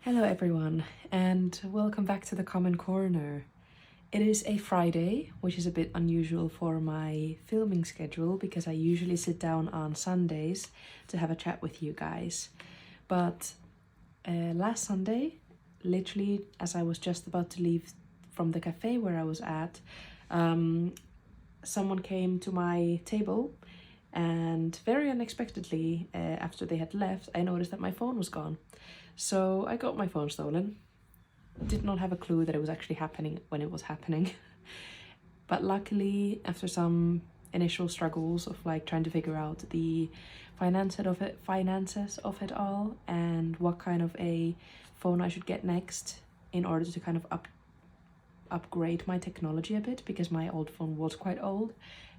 Hello everyone, and welcome back to the Common Corner. It is a Friday, which is a bit unusual for my filming schedule because I usually sit down on Sundays to have a chat with you guys. But last Sunday, literally as I was just about to leave from the cafe where I was at, someone came to my table and very unexpectedly, after they had left, I noticed that my phone was gone. So I got my phone stolen. Did not have a clue that it was actually happening when it was happening. But luckily, after some initial struggles of like trying to figure out the finances of it all and what kind of a phone I should get next in order to kind of upgrade my technology a bit, because my old phone was quite old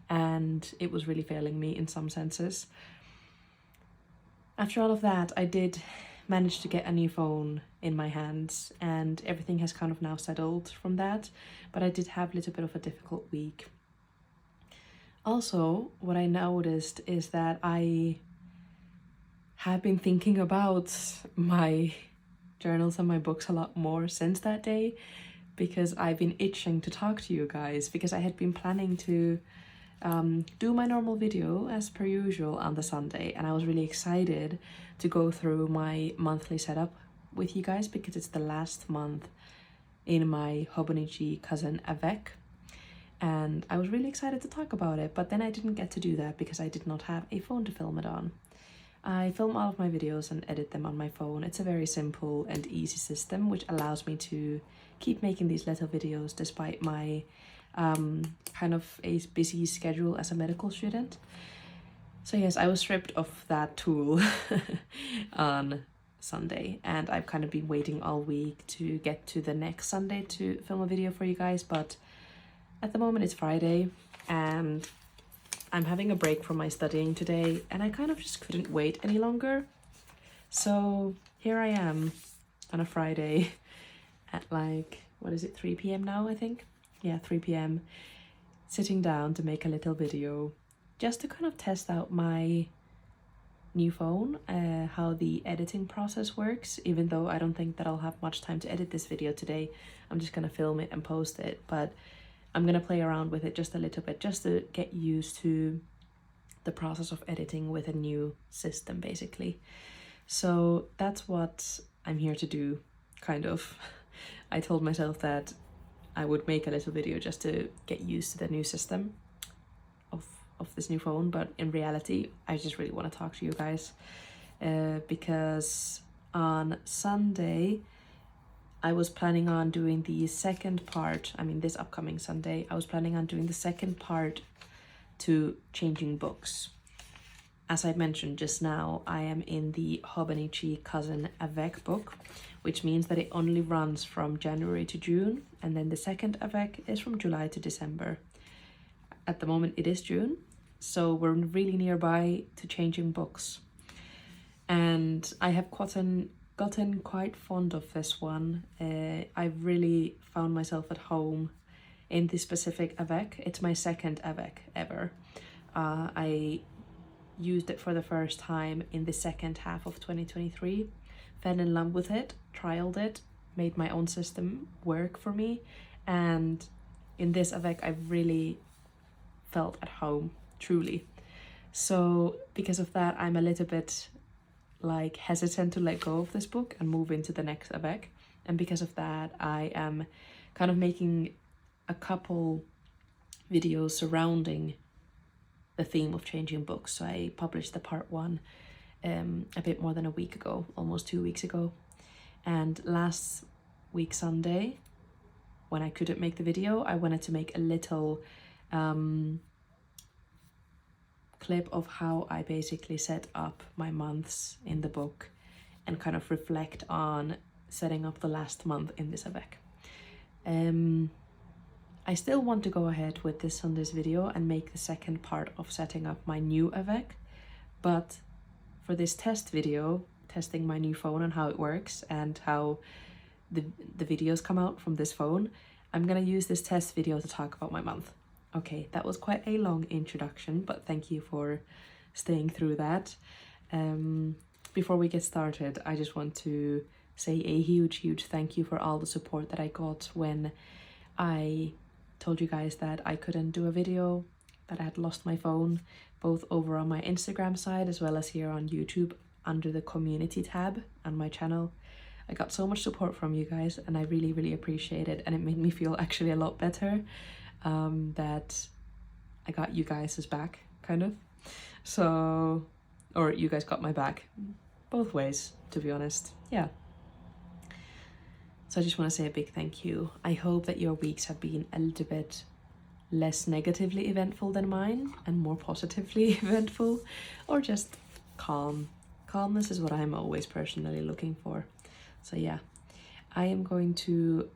and it was really failing me in some senses. After all of that, I did managed to get a new phone in my hands and everything has kind of now settled from that, but I did have a little bit of a difficult week. Also, what I noticed is that I have been thinking about my journals and my books a lot more since that day, because I've been itching to talk to you guys, because I had been planning to do my normal video as per usual on the Sunday, and I was really excited to go through my monthly setup with you guys because it's the last month in my Hobonichi Cousin Avec, and I was really excited to talk about it, but then I didn't get to do that because I did not have a phone to film it on. I film all of my videos and edit them on my phone. It's a very simple and easy system which allows me to keep making these little videos despite my kind of a busy schedule as a medical student. So yes, I was stripped of that tool on Sunday, and I've kind of been waiting all week to get to the next Sunday to film a video for you guys, but at the moment it's Friday and I'm having a break from my studying today and I kind of just couldn't wait any longer. So here I am on a Friday at like, what is it, 3 p.m. now, I think? Yeah, 3 p.m. sitting down to make a little video just to kind of test out my new phone, how the editing process works, even though I don't think that I'll have much time to edit this video today. I'm just gonna film it and post it, but I'm gonna play around with it just a little bit just to get used to the process of editing with a new system, basically. So that's what I'm here to do, kind of. I told myself that I would make a little video just to get used to the new system of this new phone, but in reality I just really want to talk to you guys because on Sunday I was planning on doing the second part. I mean, this upcoming Sunday I was planning on doing the second part to changing books. As I mentioned just now, I am in the Hobonichi Cousin Avec book, which means that it only runs from January to June, and then the second Avec is from July to December. At the moment it is June, so we're really nearby to changing books. And I have gotten quite fond of this one. I've really found myself at home in this specific Avec. It's my second Avec ever. I used it for the first time in the second half of 2023, fell in love with it, trialed it, made my own system work for me, and in this Avec I've really felt at home, truly. So because of that, I'm a little bit like hesitant to let go of this book and move into the next Avec, and because of that I am kind of making a couple videos surrounding the theme of changing books. So I published the part 1 a bit more than a week ago, almost 2 weeks ago, and last week Sunday, when I couldn't make the video, I wanted to make a little clip of how I basically set up my months in the book and kind of reflect on setting up the last month in this Avec. I still want to go ahead with this Sunday's video and make the second part of setting up my new Avec, but for this test video, testing my new phone and how it works and how the videos come out from this phone, I'm gonna use this test video to talk about my month. Okay, that was quite a long introduction, but thank you for staying through that. Before we get started, I just want to say a huge thank you for all the support that I got when I told you guys that I couldn't do a video, that I had lost my phone, both over on my Instagram side as well as here on YouTube under the community tab on my channel. I got so much support from you guys and I really appreciate it, and it made me feel actually a lot better that I got you guys' back, kind of. So, or you guys got my back, both ways, to be honest. Yeah. So I just want to say a big thank you. I hope that your weeks have been a little bit less negatively eventful than mine and more positively eventful, or just calm. Calmness is what I'm always personally looking for. So yeah, I am going to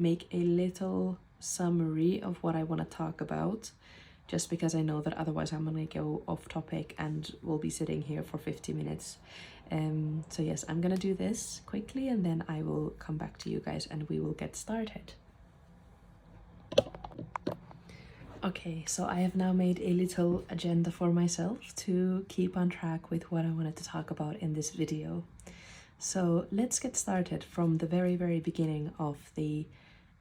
make a little summary of what I want to talk about, just because I know that otherwise I'm gonna go off topic and we'll be sitting here for 50 minutes. So yes, I'm gonna do this quickly and then I will come back to you guys and we will get started. Okay, so I have now made a little agenda for myself to keep on track with what I wanted to talk about in this video. So let's get started from the very beginning of the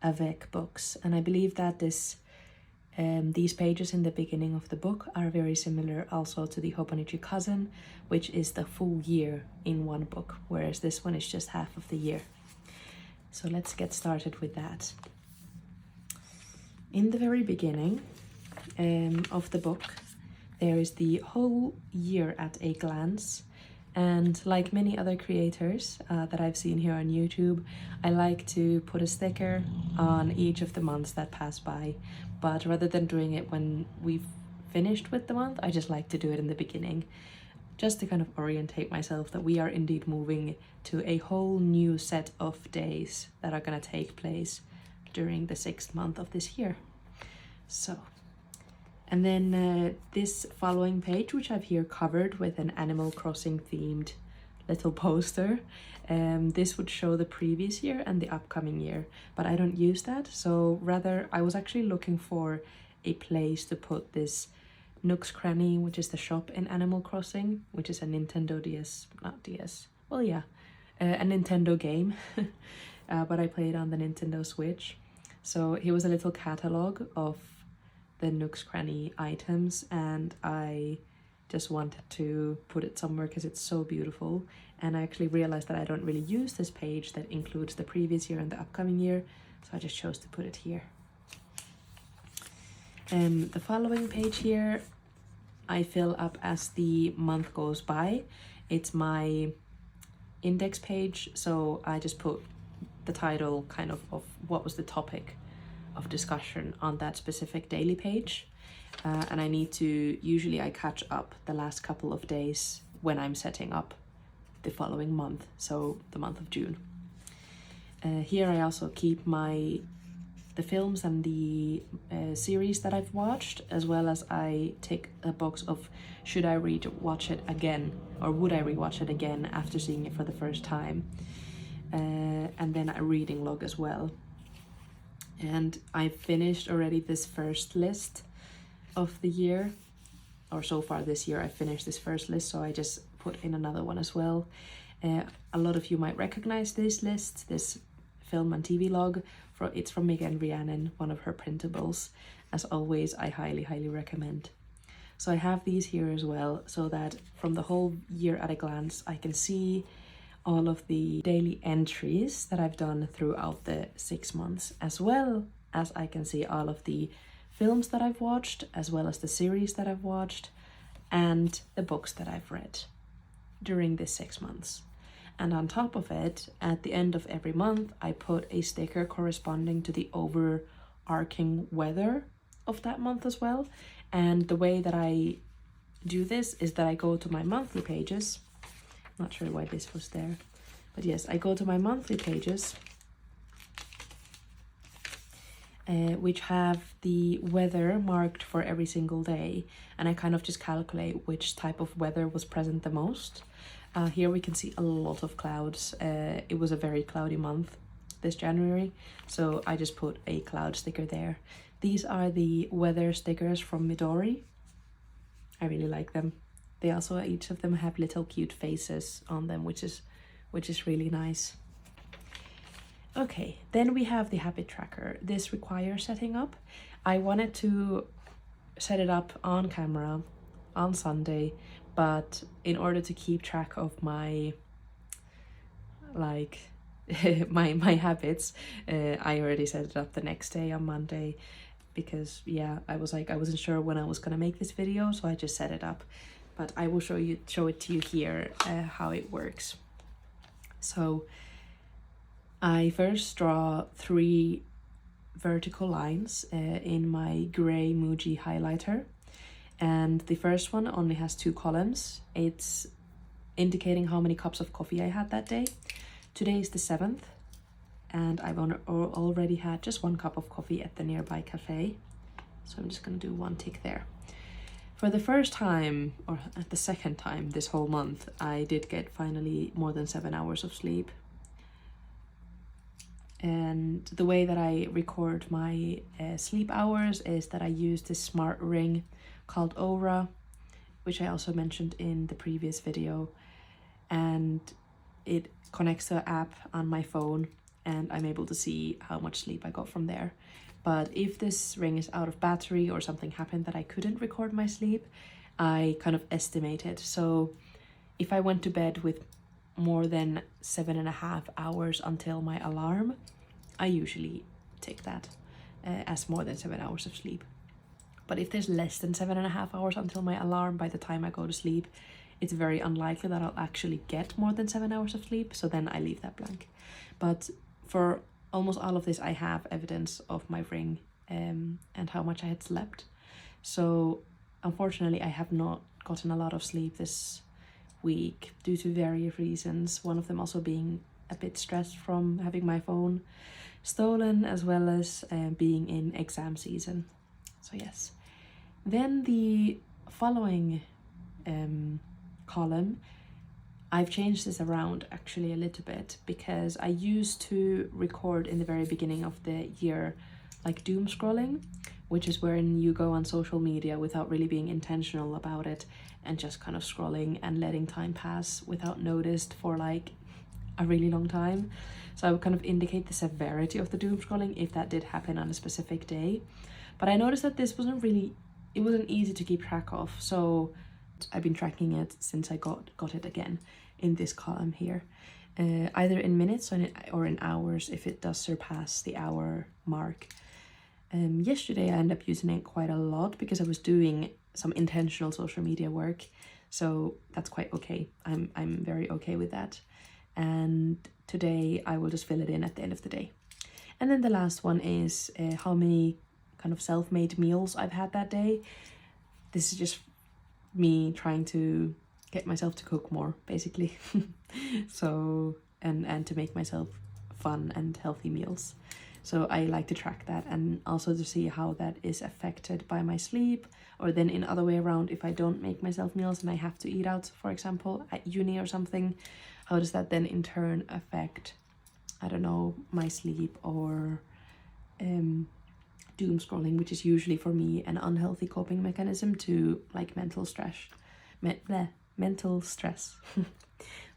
Avec books. And I believe that these pages in the beginning of the book are very similar also to the Hobonichi Cousin, which is the full year in one book, whereas this one is just half of the year. So let's get started with that. In the very beginning of the book, there is the whole year at a glance. And like many other creators that I've seen here on YouTube, I like to put a sticker on each of the months that pass by. But rather than doing it when we've finished with the month, I just like to do it in the beginning, just to kind of orientate myself that we are indeed moving to a whole new set of days that are going to take place during the 6th month of this year. So, and then this following page, which I've here covered with an Animal Crossing themed little poster, this would show the previous year and the upcoming year, but I don't use that. So rather, I was actually looking for a place to put this Nook's Cranny, which is the shop in Animal Crossing, which is a Nintendo DS, not DS, well yeah, a Nintendo game, but I play it on the Nintendo Switch. So here was a little catalog of the Nook's Cranny items, and I just wanted to put it somewhere because it's so beautiful. And I actually realized that I don't really use this page that includes the previous year and the upcoming year, so I just chose to put it here. The following page here I fill up as the month goes by. It's my index page, so I just put the title kind of what was the topic of discussion on that specific daily page, and I need to, usually I catch up the last couple of days when I'm setting up the following month, so the month of June. Here I also keep the films and the series that I've watched, as well as I take a box of should I watch it again, or would I rewatch it again after seeing it for the first time, and then a reading log as well. And I finished already this first list of the year, or so far this year I finished this first list, so I just put in another one as well. A lot of you might recognize this list, this film and TV log. It's from Megan Rhiannon, one of her printables. As always, I highly recommend. So I have these here as well, so that from the whole year at a glance I can see all of the daily entries that I've done throughout the 6 months, as well as I can see all of the films that I've watched, as well as the series that I've watched, and the books that I've read during this 6 months. And on top of it, at the end of every month, I put a sticker corresponding to the overarching weather of that month as well. And the way that I do this is that I go to my monthly pages. Not sure why this was there, but yes, I go to my monthly pages, which have the weather marked for every single day, and I kind of just calculate which type of weather was present the most. Here we can see a lot of clouds. It was a very cloudy month this January, so I just put a cloud sticker there. These are the weather stickers from Midori. I really like them. They also, each of them have little cute faces on them, which is really nice. Okay, then we have the habit tracker. This requires setting up. I wanted to set it up on camera on Sunday, but in order to keep track of my like my habits, I already set it up the next day on Monday, because yeah, I wasn't sure when I was gonna make this video, so I just set it up. But I will show it to you here how it works. So I first draw 3 vertical lines in my gray Muji highlighter, and the first one only has 2 columns. It's indicating how many cups of coffee I had that day. Today is the 7th, and I've already had just 1 cup of coffee at the nearby cafe, so I'm just gonna do 1 tick there. For the first time, or at the second time this whole month, I did get finally more than 7 hours of sleep. And the way that I record my sleep hours is that I use this smart ring called Aura, which I also mentioned in the previous video, and it connects to the app on my phone, and I'm able to see how much sleep I got from there. But if this ring is out of battery or something happened that I couldn't record my sleep, I kind of estimate it. So if I went to bed with more than 7.5 hours until my alarm, I usually take that as more than 7 hours of sleep. But if there's less than 7.5 hours until my alarm by the time I go to sleep, it's very unlikely that I'll actually get more than 7 hours of sleep, so then I leave that blank. But for almost all of this, I have evidence of my ring and how much I had slept. So unfortunately, I have not gotten a lot of sleep this week due to various reasons, one of them also being a bit stressed from having my phone stolen, as well as being in exam season. So yes. Then the following column, I've changed this around actually a little bit, because I used to record in the very beginning of the year like doom scrolling, which is when you go on social media without really being intentional about it and just kind of scrolling and letting time pass without noticed for like a really long time. So I would kind of indicate the severity of the doom scrolling if that did happen on a specific day. But I noticed that this wasn't easy to keep track of, so I've been tracking it since I got it again in this column here, either in minutes or in hours if it does surpass the hour mark. Yesterday I ended up using it quite a lot because I was doing some intentional social media work, so that's quite okay. I'm very okay with that. And today I will just fill it in at the end of the day. And then the last one is how many kind of self-made meals I've had that day. This is just me trying to get myself to cook more, basically. So and to make myself fun and healthy meals. So I like to track that, and also to see how that is affected by my sleep, or then in other way around, if I don't make myself meals and I have to eat out, for example, at uni or something, how does that then in turn affect, I don't know, my sleep or doom scrolling, which is usually for me an unhealthy coping mechanism to like mental stress.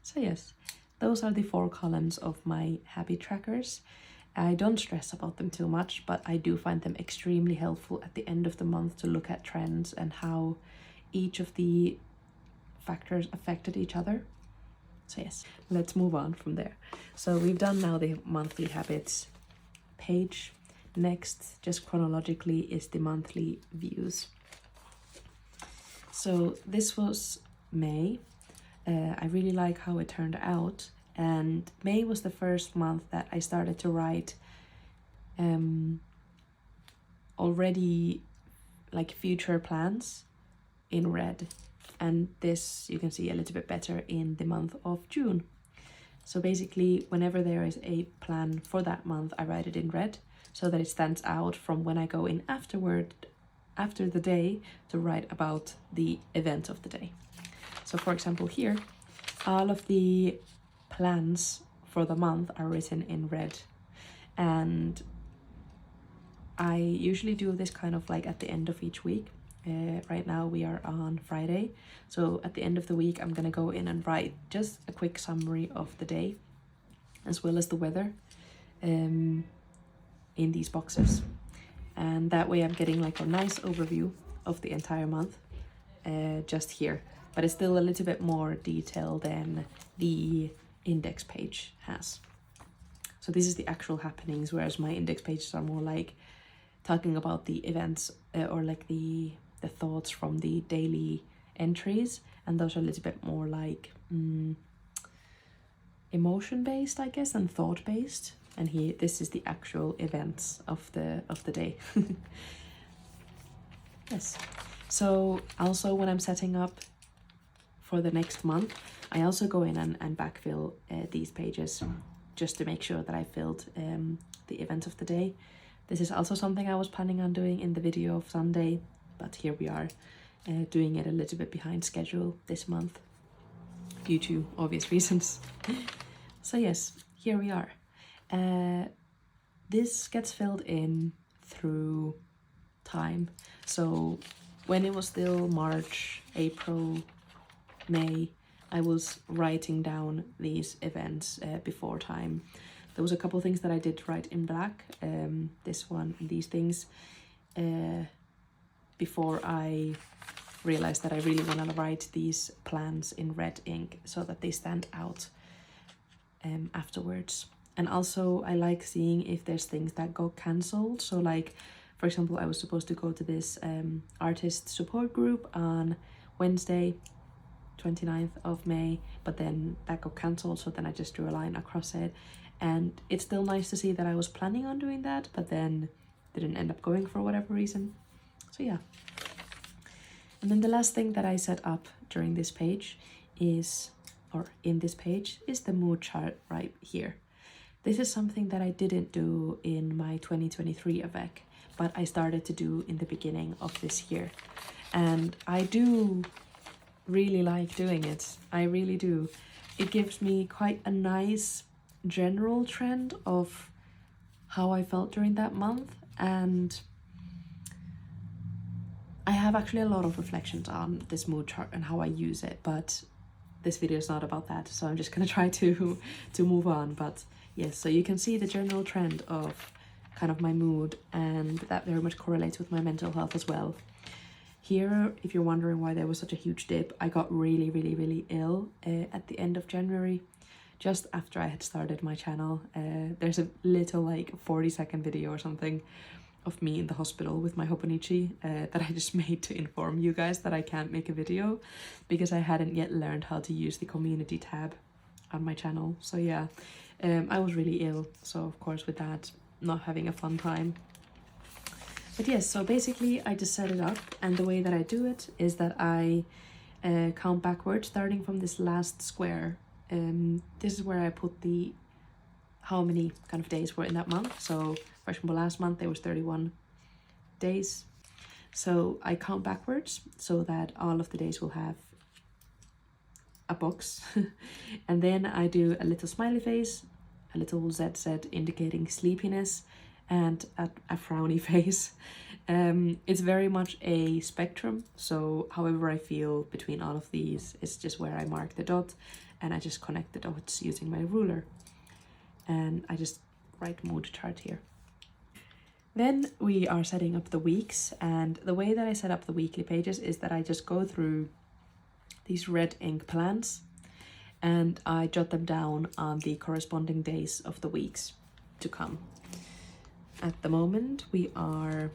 So yes, those are the 4 columns of my habit trackers. I don't stress about them too much, but I do find them extremely helpful at the end of the month to look at trends and how each of the factors affected each other. So yes, let's move on from there. So we've done now the monthly habits page. Next, just chronologically, is the monthly views. So this was May. I really like how it turned out, and May was the first month that I started to write already like future plans in red, and this you can see a little bit better in the month of June. So basically, whenever there is a plan for that month, I write it in red so that it stands out from when I go in after the day to write about the event of the day. So for example here, all of the plans for the month are written in red, and I usually do this kind of like at the end of each week. Right now we are on Friday, so at the end of the week I'm gonna go in and write just a quick summary of the day as well as the weather, in these boxes. And that way I'm getting like a nice overview of the entire month just here. But it's still a little bit more detail than the index page has. So this is the actual happenings, whereas my index pages are more like talking about the events or like the thoughts from the daily entries, and those are a little bit more like emotion based, I guess, and thought based. And here, this is the actual events of the day. Yes. So also when I'm setting up for the next month, I also go in and backfill these pages just to make sure that I filled the event of the day. This is also something I was planning on doing in the video of Sunday, but here we are doing it a little bit behind schedule this month due to obvious reasons. So yes, here we are. This gets filled in through time. So when it was still March, April, May, I was writing down these events before time. There was a couple of things that I did write in black, this one and these things, before I realized that I really want to write these plans in red ink so that they stand out afterwards. And also I like seeing if there's things that go cancelled. So like, for example, I was supposed to go to this artist support group on Wednesday, 29th of May, but then that got cancelled, so then I just drew a line across it. And it's still nice to see that I was planning on doing that, but then didn't end up going for whatever reason. So yeah. And then the last thing that I set up during this page is, or in this page, is the mood chart right here. This is something that I didn't do in my 2023 Avec, but I started to do in the beginning of this year. And I do really like doing it. I really do. It gives me quite a nice general trend of how I felt during that month, and I have actually a lot of reflections on this mood chart and how I use it, but this video is not about that, so I'm just gonna try to move on. But yes, so you can see the general trend of kind of my mood, and that very much correlates with my mental health as well. Here, if you're wondering why there was such a huge dip, I got really ill at the end of January, just after I had started my channel. There's a little like 40-second video or something of me in the hospital with my Hobonichi that I just made to inform you guys that I can't make a video because I hadn't yet learned how to use the community tab on my channel. So yeah, I was really ill, so of course with that, not having a fun time. But yes, so basically I just set it up, and the way that I do it is that I count backwards starting from this last square. This is where I put the how many kind of days were in that month. So for example, last month there was 31 days. So I count backwards so that all of the days will have a box. And then I do a little smiley face, a little ZZ indicating sleepiness, and a frowny face. It's very much a spectrum, so however I feel between all of these is just where I mark the dot, and I just connect the dots using my ruler, and I just write mood chart here. Then we are setting up the weeks, and the way that I set up the weekly pages is that I just go through these red ink plans and I jot them down on the corresponding days of the weeks to come. At the moment we are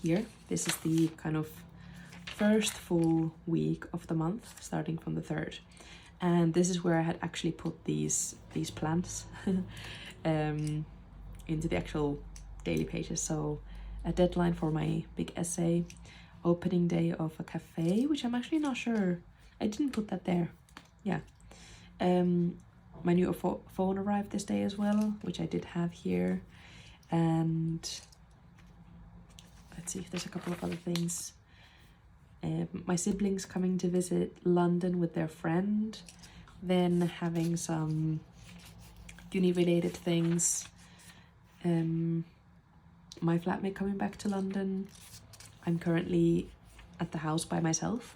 here. This is the kind of first full week of the month, starting from the 3rd. And this is where I had actually put these plans into the actual daily pages. So a deadline for my big essay, opening day of a cafe, which I'm actually not sure. I didn't put that there. Yeah. My new phone arrived this day as well, which I did have here. And let's see if there's a couple of other things. My siblings coming to visit London with their friend, then having some uni-related things. My flatmate coming back to London. I'm currently at the house by myself,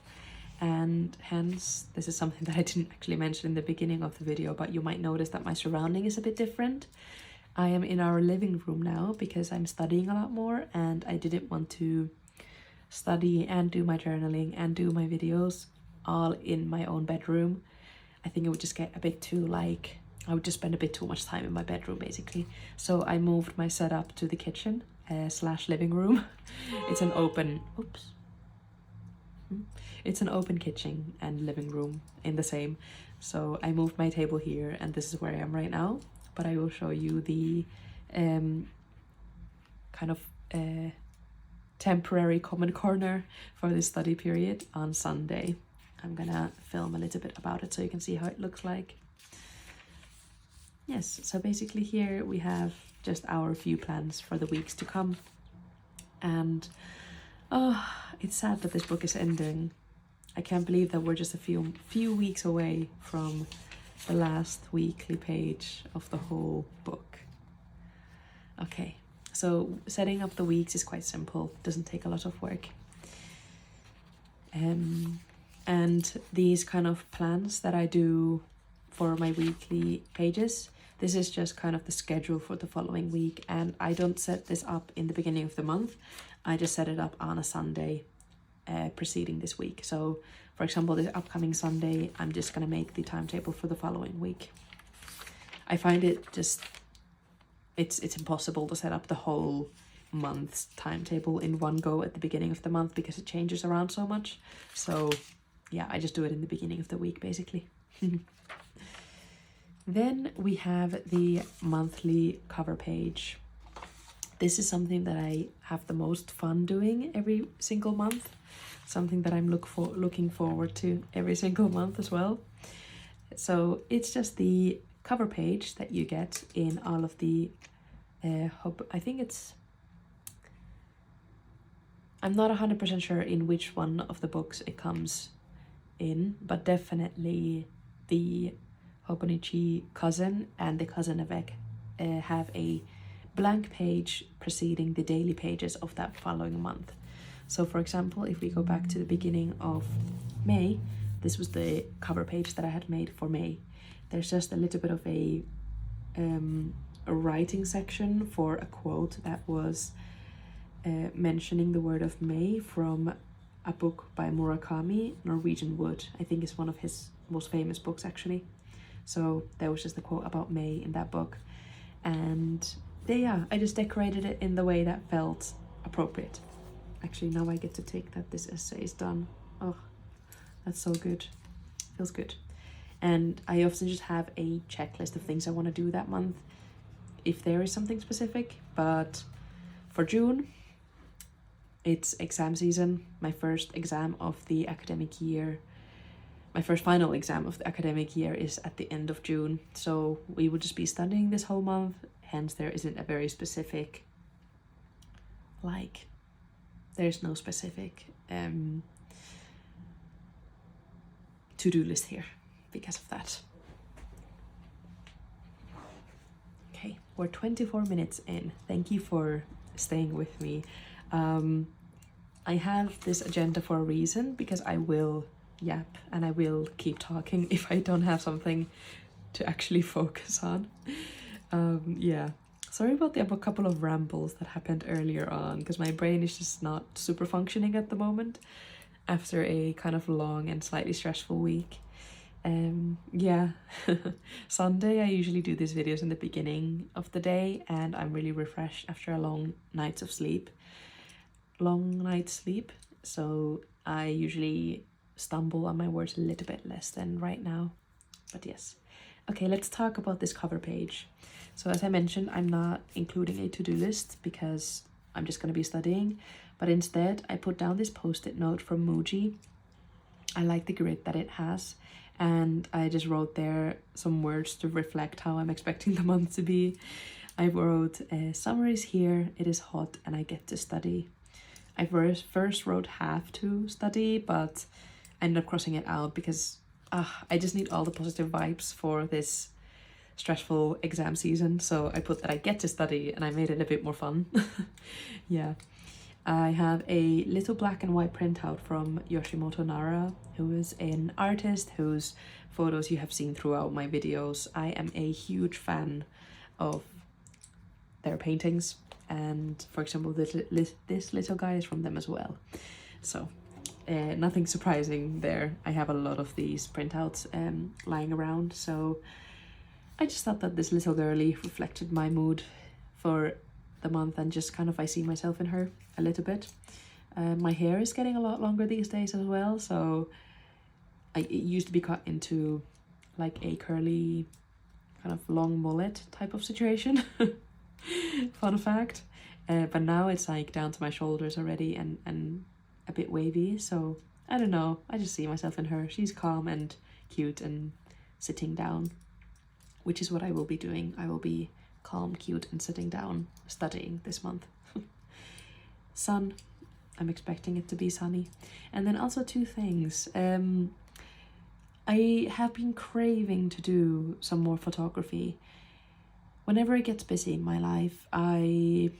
and hence this is something that I didn't actually mention in the beginning of the video, but you might notice that my surrounding is a bit different. I am in our living room now because I'm studying a lot more, and I didn't want to study and do my journaling and do my videos all in my own bedroom. I think it would just get a bit too I would just spend a bit too much time in my bedroom basically. So I moved my setup to the kitchen slash living room. It's an open, it's an open kitchen and living room in the same. So I moved my table here, and this is where I am right now. But I will show you the kind of temporary common corner for this study period on Sunday. I'm gonna film a little bit about it so you can see how it looks like. Yes, so basically here we have just our few plans for the weeks to come. And it's sad that this book is ending. I can't believe that we're just a few weeks away from the last weekly page of the whole book. Okay, so setting up the weeks is quite simple, doesn't take a lot of work. And these kind of plans that I do for my weekly pages, this is just kind of the schedule for the following week, and I don't set this up in the beginning of the month. I just set it up on a Sunday preceding this week. So for example, this upcoming Sunday, I'm just gonna make the timetable for the following week. I find it just, it's impossible to set up the whole month's timetable in one go at the beginning of the month because it changes around so much. So yeah, I just do it in the beginning of the week basically. Then we have the monthly cover page. This is something that I have the most fun doing every single month. Something that I'm looking forward to every single month as well. So it's just the cover page that you get in all of the I think it's, I'm not 100% sure in which one of the books it comes in, but definitely the Hobonichi Cousin and the Cousin Avec have a blank page preceding the daily pages of that following month. So for example, if we go back to the beginning of May, this was the cover page that I had made for May. There's just a little bit of a writing section for a quote that was mentioning the word of May from a book by Murakami, Norwegian Wood. I think it's one of his most famous books actually. So there was just a quote about May in that book. And yeah, I just decorated it in the way that felt appropriate. Actually, now I get to take that this essay is done. Oh, that's so good. Feels good. And I often just have a checklist of things I want to do that month, if there is something specific. But for June, it's exam season. My first exam of the academic year, my first final exam of the academic year is at the end of June. So we will just be studying this whole month. Hence, there isn't a very specific, there's no specific to-do list here because of that. Okay, we're 24 minutes in. Thank you for staying with me. I have this agenda for a reason, because I will yap and I will keep talking if I don't have something to actually focus on. Yeah, sorry about the couple of rambles that happened earlier on, because my brain is just not super functioning at the moment after a kind of long and slightly stressful week. Yeah, Sunday I usually do these videos in the beginning of the day, and I'm really refreshed after a long night's sleep. So I usually stumble on my words a little bit less than right now, but yes. Okay, let's talk about this cover page. So as I mentioned, I'm not including a to-do list because I'm just going to be studying, but instead I put down this post-it note from Muji. I like the grid that it has, and I just wrote there some words to reflect how I'm expecting the month to be. I wrote, summer is here, it is hot, and I get to study. I first wrote have to study, but I ended up crossing it out because I just need all the positive vibes for this stressful exam season. So I put that I get to study, and I made it a bit more fun. Yeah. I have a little black and white printout from Yoshimoto Nara, who is an artist whose photos you have seen throughout my videos. I am a huge fan of their paintings, and for example this little guy is from them as well. So nothing surprising there. I have a lot of these printouts lying around, so I just thought that this little girlie reflected my mood for the month, and just kind of I see myself in her a little bit. My hair is getting a lot longer these days as well, so it used to be cut into like a curly kind of long mullet type of situation. Fun fact. But now it's like down to my shoulders already, and a bit wavy, so I don't know, I just see myself in her. She's calm and cute and sitting down, which is what I will be doing. I will be calm, cute and sitting down studying this month. Sun, I'm expecting it to be sunny. And then also two things. I have been craving to do some more photography. Whenever it gets busy in my life, I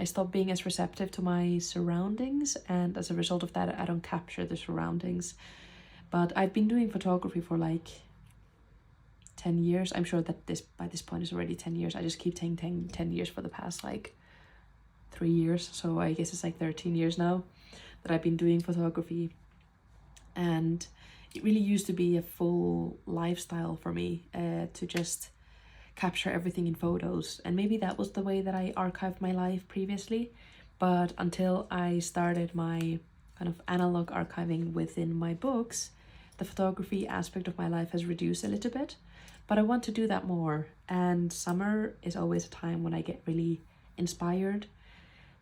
stop being as receptive to my surroundings, and as a result of that I don't capture the surroundings. But I've been doing photography for like 10 years. I'm sure that by this point is already 10 years. I just keep saying 10 years for the past like 3 years, so I guess it's like 13 years now that I've been doing photography. And it really used to be a full lifestyle for me, to just capture everything in photos, and maybe that was the way that I archived my life previously. But until I started my kind of analog archiving within my books, the photography aspect of my life has reduced a little bit. But I want to do that more, and summer is always a time when I get really inspired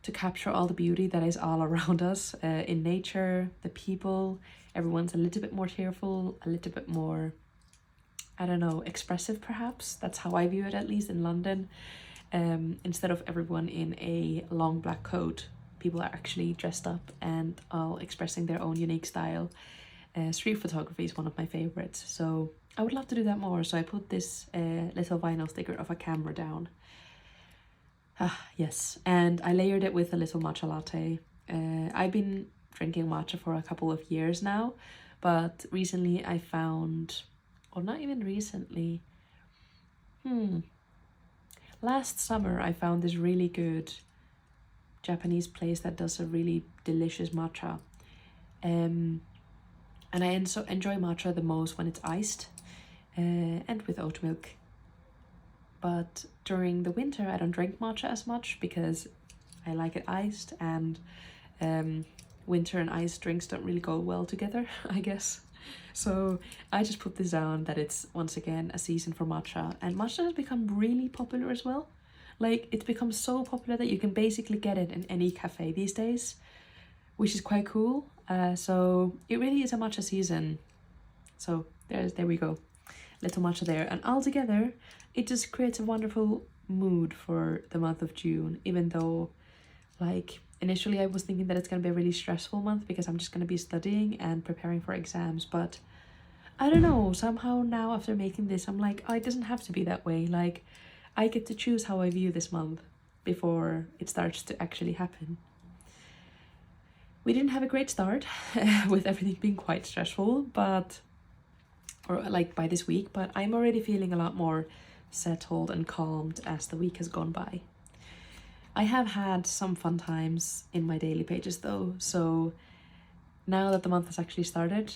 to capture all the beauty that is all around us, in nature, the people. Everyone's a little bit more cheerful, a little bit more, I don't know, expressive perhaps. That's how I view it, at least in London. Instead of everyone in a long black coat, people are actually dressed up and all expressing their own unique style. Street photography is one of my favorites, so I would love to do that more. So I put this little vinyl sticker of a camera down. Yes, and I layered it with a little matcha latte. I've been drinking matcha for a couple of years now, but recently I found, or not even recently, last summer I found this really good Japanese place that does a really delicious matcha. And I enjoy matcha the most when it's iced, and with oat milk. But during the winter I don't drink matcha as much because I like it iced, and winter and iced drinks don't really go well together, I guess. So I just put this down that it's once again a season for matcha, and matcha has become really popular as well. Like, it's become so popular that you can basically get it in any cafe these days, which is quite cool. So it really is a matcha season. So there we go, little matcha there, and all together it just creates a wonderful mood for the month of June, even though like initially I was thinking that it's gonna be a really stressful month because I'm just gonna be studying and preparing for exams. But I don't know, somehow now after making this I'm like, oh, it doesn't have to be that way. Like, I get to choose how I view this month before it starts to actually happen. We didn't have a great start with everything being quite stressful, but or like by this week, but I'm already feeling a lot more settled and calmed as the week has gone by. I have had some fun times in my daily pages though, so now that the month has actually started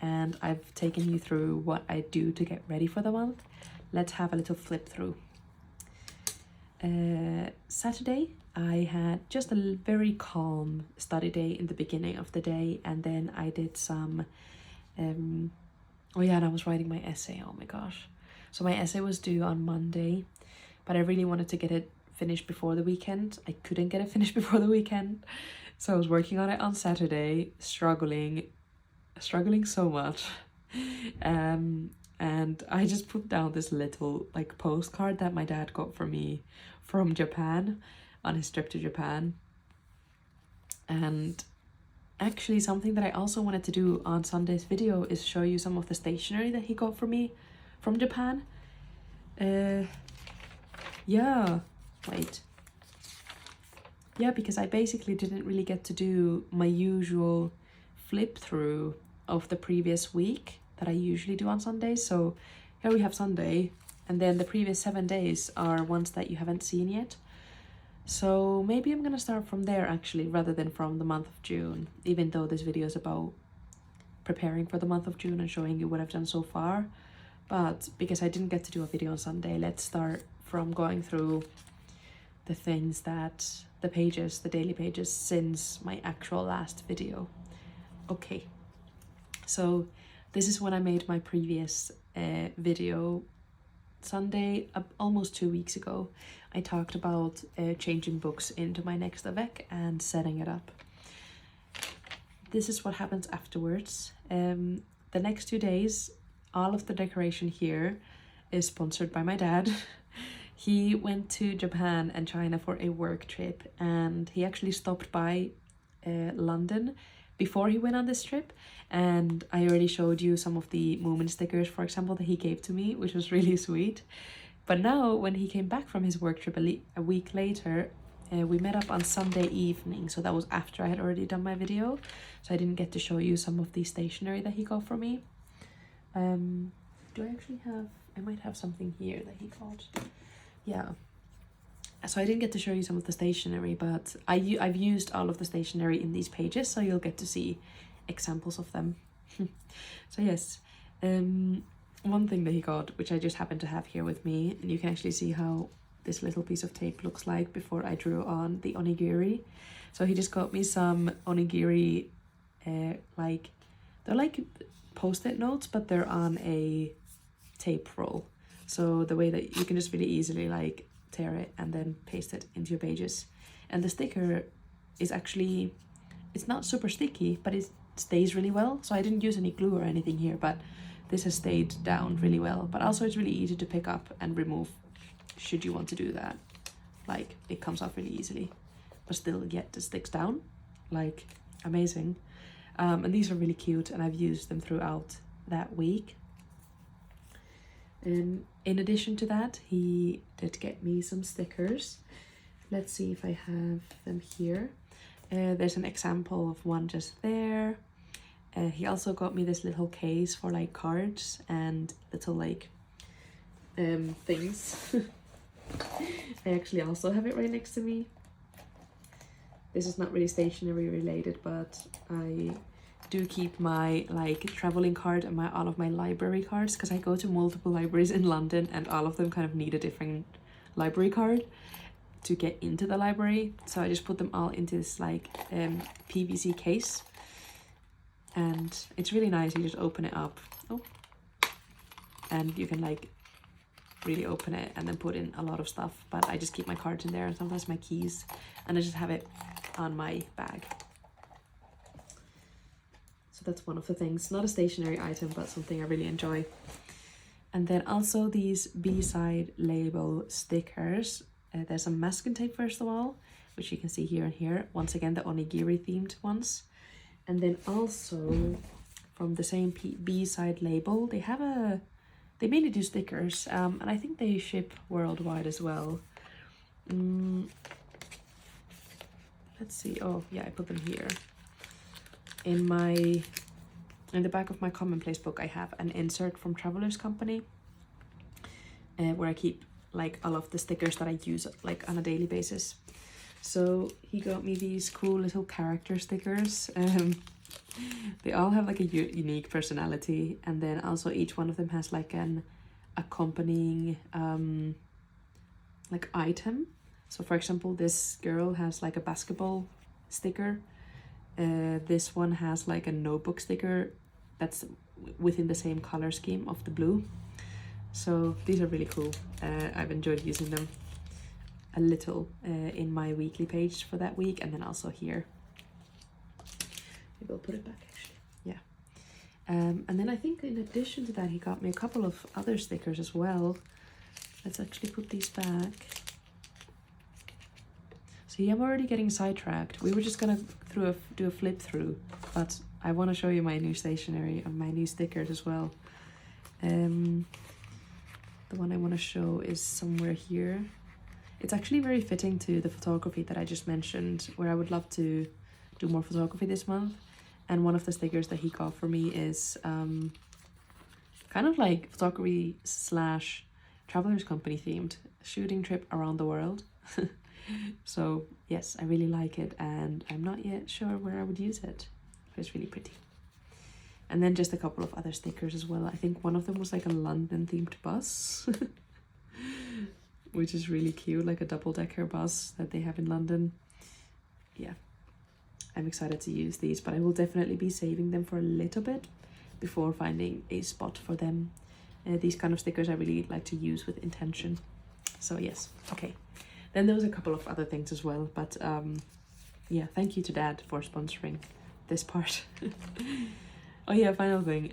and I've taken you through what I do to get ready for the month, let's have a little flip through. Saturday I had just a very calm study day in the beginning of the day, and then I did some oh yeah, and I was writing my essay. Oh my gosh, so my essay was due on Monday, but I really wanted to get it finished before the weekend. I couldn't get it finished before the weekend, so I was working on it on Saturday, struggling so much. And I just put down this little like postcard that my dad got for me from Japan on his trip to Japan. And actually something that I also wanted to do on Sunday's video is show you some of the stationery that he got for me from Japan. Yeah, wait. yeah, because I basically didn't really get to do my usual flip through of the previous week that I usually do on Sundays. So here we have Sunday, and then the previous 7 days are ones that you haven't seen yet. So maybe I'm gonna start from there actually, rather than from the month of June, even though this video is about preparing for the month of June and showing you what I've done so far. But because I didn't get to do a video on Sunday, let's start from going through the things that the pages, the daily pages since my actual last video. Okay, so this is when I made my previous video Sunday, almost 2 weeks ago. I talked about changing books into my next Avec and setting it up. This is what happens afterwards. The next 2 days, all of the decoration here is sponsored by my dad. He went to Japan and China for a work trip, and he actually stopped by London before he went on this trip, and I already showed you some of the Moomin stickers, for example, that he gave to me, which was really sweet. But now when he came back from his work trip a week later, we met up on Sunday evening, so that was after I had already done my video, so I didn't get to show you some of the stationery that he got for me. Do I actually have, I might have something here that he got. Yeah, so I didn't get to show you some of the stationery, but I've used all of the stationery in these pages, so you'll get to see examples of them. So yes, one thing that he got, which I just happen to have here with me, and you can actually see how this little piece of tape looks like before I drew on the onigiri. So he just got me some onigiri, like, they're like post-it notes, but they're on a tape roll. So the way that you can just really easily like tear it and then paste it into your pages. And the sticker is actually, it's not super sticky, but it stays really well. So I didn't use any glue or anything here, but this has stayed down really well. But also it's really easy to pick up and remove should you want to do that. Like, it comes off really easily, but still yet it sticks down. Like, amazing. And these are really cute, and I've used them throughout that week. And in addition to that, he did get me some stickers. Let's see if I have them here. There's an example of one just there. He also got me this little case for like cards and little like things. I actually also have it right next to me. This is not really stationery related, but I do keep my like traveling card and all of my library cards, because I go to multiple libraries in London and all of them kind of need a different library card to get into the library. So I just put them all into this like PVC case, and it's really nice. You just open it up, and you can like really open it and then put in a lot of stuff. But I just keep my cards in there and sometimes my keys, and I just have it on my bag. So that's one of the things, not a stationary item, but something I really enjoy. And then also these B-side label stickers. There's some masking tape first of all, which you can see here and here. Once again, the onigiri themed ones. And then also from the same B-side label, they mainly do stickers, and I think they ship worldwide as well. Let's see. Oh yeah, I put them here. In the back of my commonplace book, I have an insert from Travelers Company, where I keep like all of the stickers that I use like on a daily basis. So he got me these cool little character stickers. They all have like a unique personality, and then also each one of them has like an accompanying like item. So for example, this girl has like a basketball sticker. This one has like a notebook sticker that's within the same color scheme of the blue. So these are really cool. I've enjoyed using them a little in my weekly page for that week, and then also here. Maybe I'll put it back actually. Yeah. And then I think in addition to that, he got me a couple of other stickers as well. Let's actually put these back. See, I'm already getting sidetracked. We were just gonna do a flip through, but I want to show you my new stationery and my new stickers as well. The one I want to show is somewhere here. It's actually very fitting to the photography that I just mentioned, where I would love to do more photography this month. And one of the stickers that he got for me is kind of like photography slash travelers company themed, shooting trip around the world. So yes, I really like it, and I'm not yet sure where I would use it, but it's really pretty. And then just a couple of other stickers as well. I think one of them was like a London themed bus, which is really cute, like a double-decker bus that they have in London. Yeah, I'm excited to use these, but I will definitely be saving them for a little bit before finding a spot for them. These kind of stickers I really like to use with intention. So yes, okay. Then there was a couple of other things as well, but yeah, thank you to Dad for sponsoring this part. Oh yeah, final thing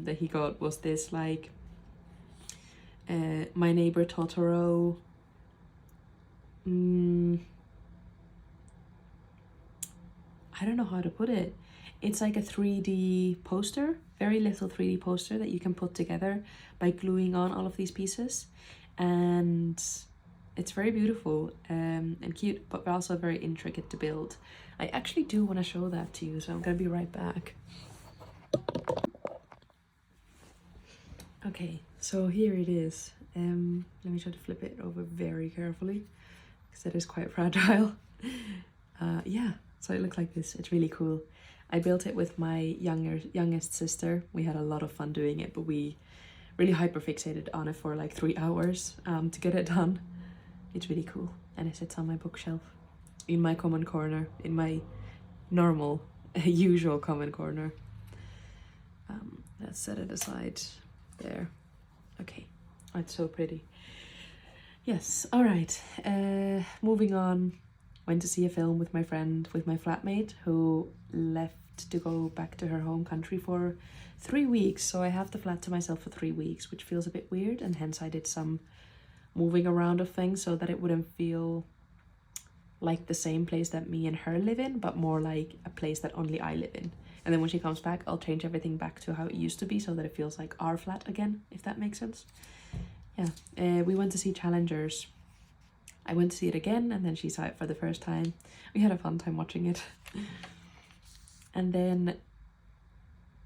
that he got was this like My Neighbor Totoro. I don't know how to put it. It's like a 3D poster, very little 3D poster that you can put together by gluing on all of these pieces. And it's very beautiful and cute, but also very intricate to build. I actually do want to show that to you, so I'm gonna be right back. Okay, so here it is. Let me try to flip it over very carefully because it is quite fragile. Yeah, so it looks like this. It's really cool. I built it with my youngest sister. We had a lot of fun doing it, but we really hyperfixated on it for like 3 hours to get it done. It's really cool, and it sits on my bookshelf in my common corner, in my normal, usual common corner. Let's set it aside there. Okay, oh, it's so pretty. Yes, all right. Moving on. Went to see a film with my friend, with my flatmate, who left to go back to her home country for 3 weeks. So I have the flat to myself for 3 weeks, which feels a bit weird, and hence I did some moving around of things so that it wouldn't feel like the same place that me and her live in, but more like a place that only I live in. And then when she comes back, I'll change everything back to how it used to be so that it feels like our flat again, if that makes sense. Yeah, we went to see Challengers. I went to see it again, and then she saw it for the first time. We had a fun time watching it. And then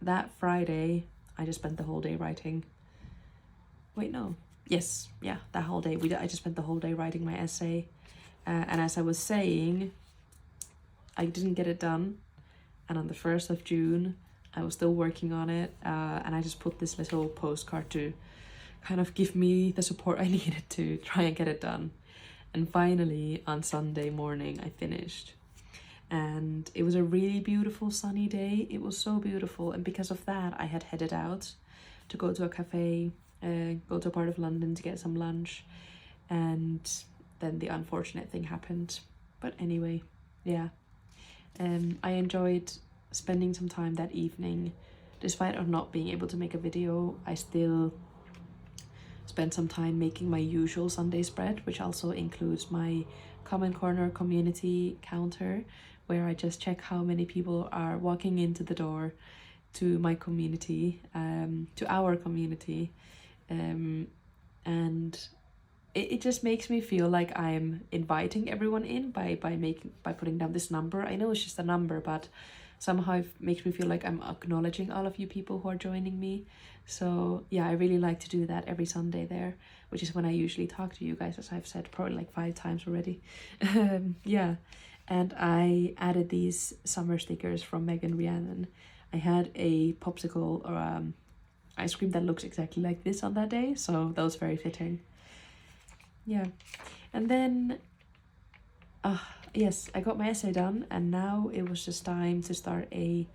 that Friday, I just spent the whole day writing. Wait, no. Yes, yeah, that whole day. I just spent the whole day writing my essay. And as I was saying, I didn't get it done. And on the 1st of June, I was still working on it. And I just put this little postcard to kind of give me the support I needed to try and get it done. And finally, on Sunday morning, I finished. And it was a really beautiful sunny day. It was so beautiful. And because of that, I had headed out to go to a cafe, go to a part of London to get some lunch. And then the unfortunate thing happened. But anyway, yeah. I enjoyed spending some time that evening. Despite of not being able to make a video, I still spent some time making my usual Sunday spread, which also includes my Common Corner community counter, where I just check how many people are walking into the door to my community, to our community, and it just makes me feel like I'm inviting everyone in by putting down this number. I know it's just a number, but somehow it makes me feel like I'm acknowledging all of you people who are joining me. So yeah, I really like to do that every Sunday there, which is when I usually talk to you guys, as I've said probably like 5 times already. Yeah, and I added these summer stickers from Megan Rhiannon. I had a popsicle or ice cream that looks exactly like this on that day, so that was very fitting. Yeah, and then yes, I got my essay done, and now it was just time to start a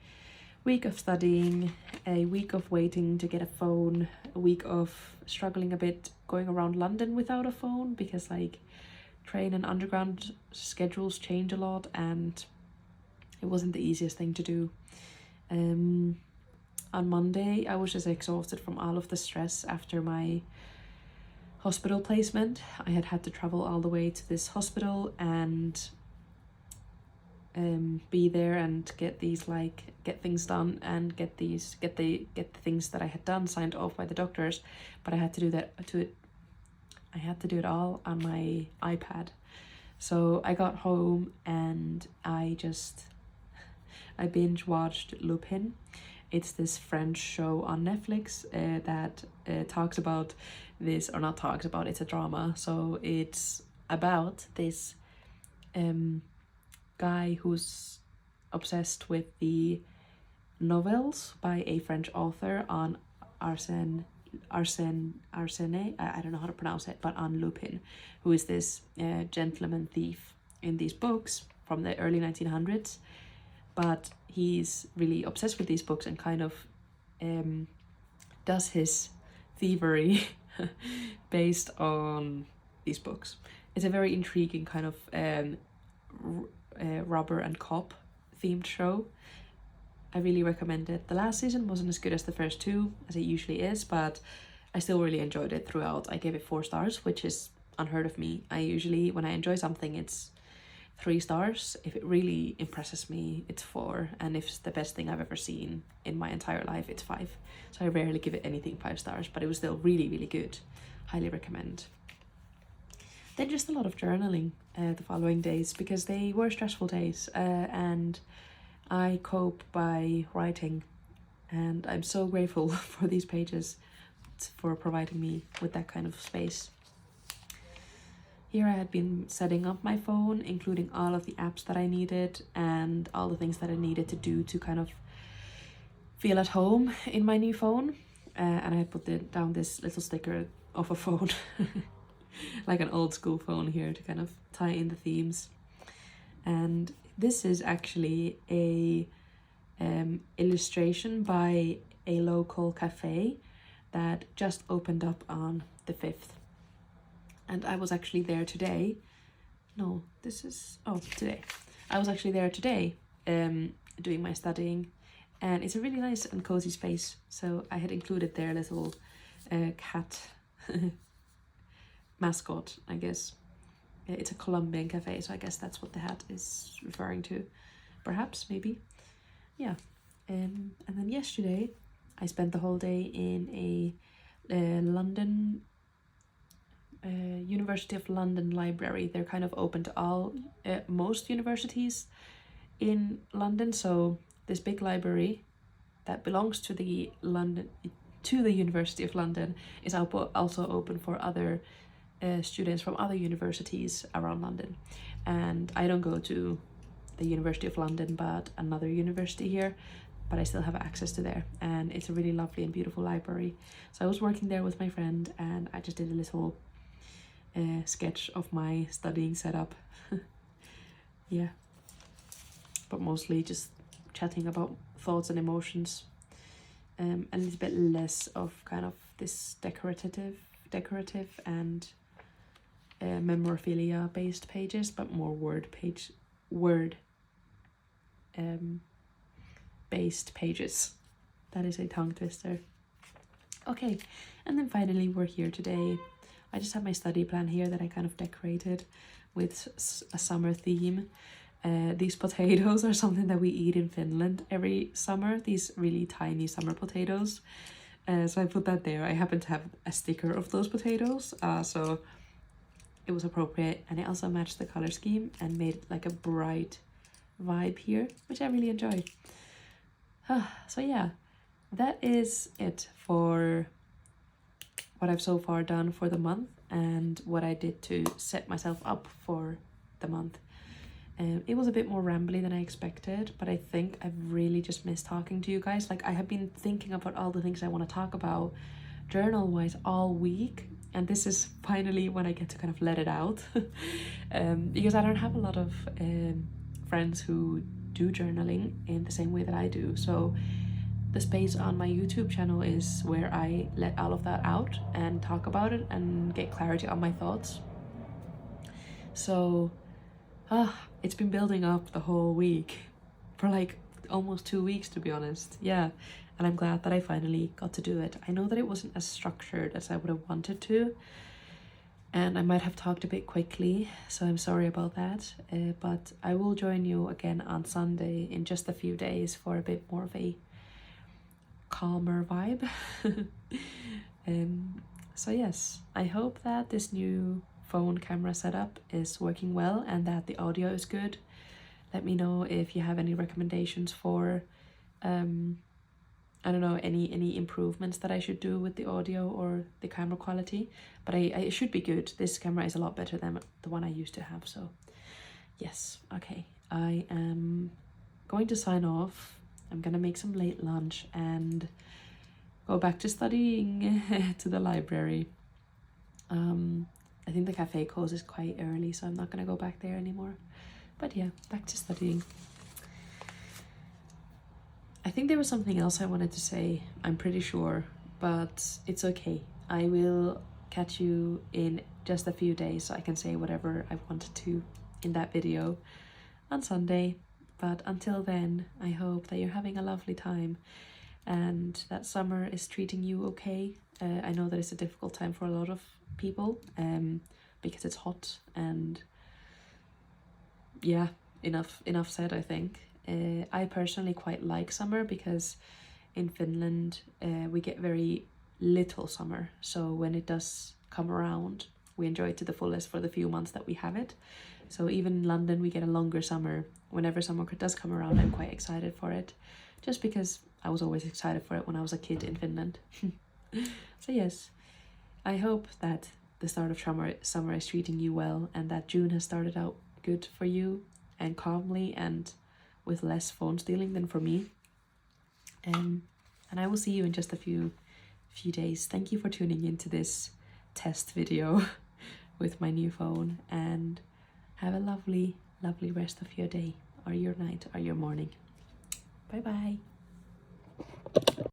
week of studying, a week of waiting to get a phone, a week of struggling a bit going around London without a phone, because like train and underground schedules change a lot, and it wasn't the easiest thing to do. On Monday, I was just exhausted from all of the stress after my hospital placement. I had to travel all the way to this hospital and be there and get things done and get the things that I had done signed off by the doctors. But I had to do that I had to do it all on my iPad. So I got home and I binge watched Lupin. It's this French show on Netflix that talks about this, or not talks about, it's a drama. So it's about this guy who's obsessed with the novels by a French author on Arsène, I don't know how to pronounce it, but on Lupin, who is this gentleman thief in these books from the early 1900s. But he's really obsessed with these books and kind of does his thievery based on these books. It's a very intriguing kind of robber and cop themed show. I really recommend it. The last season wasn't as good as the first two, as it usually is, but I still really enjoyed it throughout. I gave it 4 stars, which is unheard of me. I usually, when I enjoy something, it's 3 stars. If it really impresses me, it's 4, and if it's the best thing I've ever seen in my entire life, it's 5. So I rarely give it anything 5 stars, but it was still really, really good. Highly recommend. Then just a lot of journaling the following days, because they were stressful days, and I cope by writing, and I'm so grateful for these pages for providing me with that kind of space. Here I had been setting up my phone, including all of the apps that I needed and all the things that I needed to do to kind of feel at home in my new phone. And I put down this little sticker of a phone, like an old school phone here, to kind of tie in the themes. And this is actually a illustration by a local cafe that just opened up on the 5th. And I was actually there today. No, today. I was actually there today doing my studying, and it's a really nice and cozy space. So I had included their little cat mascot, I guess. It's a Colombian cafe, so I guess that's what the hat is referring to. Perhaps, maybe. Yeah. And then yesterday, I spent the whole day in a London University of London library. They're kind of open to all most universities in London. So this big library that belongs to the University of London is also open for other students from other universities around London. And I don't go to the University of London, but another university here, but I still have access to there, and it's a really lovely and beautiful library. So I was working there with my friend, and I just did a little sketch of my studying setup. Yeah, but mostly just chatting about thoughts and emotions, and a little bit less of kind of this decorative and memorabilia based pages, but more word based pages. That is a tongue twister. Okay, and then finally we're here today. I just have my study plan here that I kind of decorated with a summer theme. These potatoes are something that we eat in Finland every summer, these really tiny summer potatoes. So I put that there. I happen to have a sticker of those potatoes, so it was appropriate, and it also matched the color scheme and made like a bright vibe here, which I really enjoy. So yeah, that is it for what I've so far done for the month and what I did to set myself up for the month. It was a bit more rambly than I expected, but I think I've really just missed talking to you guys. Like, I have been thinking about all the things I want to talk about journal-wise all week, and this is finally when I get to kind of let it out. Because I don't have a lot of friends who do journaling in the same way that I do. So the space on my YouTube channel is where I let all of that out and talk about it and get clarity on my thoughts. So it's been building up the whole week for like almost 2 weeks, to be honest. Yeah, and I'm glad that I finally got to do it. I know that it wasn't as structured as I would have wanted to, and I might have talked a bit quickly, so I'm sorry about that. But I will join you again on Sunday in just a few days for a bit more of a calmer vibe. So yes, I hope that this new phone camera setup is working well and that the audio is good. Let me know if you have any recommendations for I don't know, any improvements that I should do with the audio or the camera quality, but it should be good. This camera is a lot better than the one I used to have, so yes. Okay, I am going to sign off. I'm gonna make some late lunch and go back to studying to the library. I think the cafe closes quite early, so I'm not gonna go back there anymore. But yeah, back to studying. I think there was something else I wanted to say, I'm pretty sure, but it's okay. I will catch you in just a few days so I can say whatever I wanted to in that video on Sunday. But until then, I hope that you're having a lovely time and that summer is treating you okay. I know that it's a difficult time for a lot of people because it's hot, and yeah, enough said, I think. I personally quite like summer because in Finland we get very little summer, so when it does come around we enjoy it to the fullest for the few months that we have it. So even in London we get a longer summer. Whenever summer does come around, I'm quite excited for it, just because I was always excited for it when I was a kid in Finland. So yes, I hope that the start of summer is treating you well and that June has started out good for you and calmly and with less phone stealing than for me. And I will see you in just a few days. Thank you for tuning into this test video with my new phone, and have a lovely rest of your day or your night or your morning. Bye bye.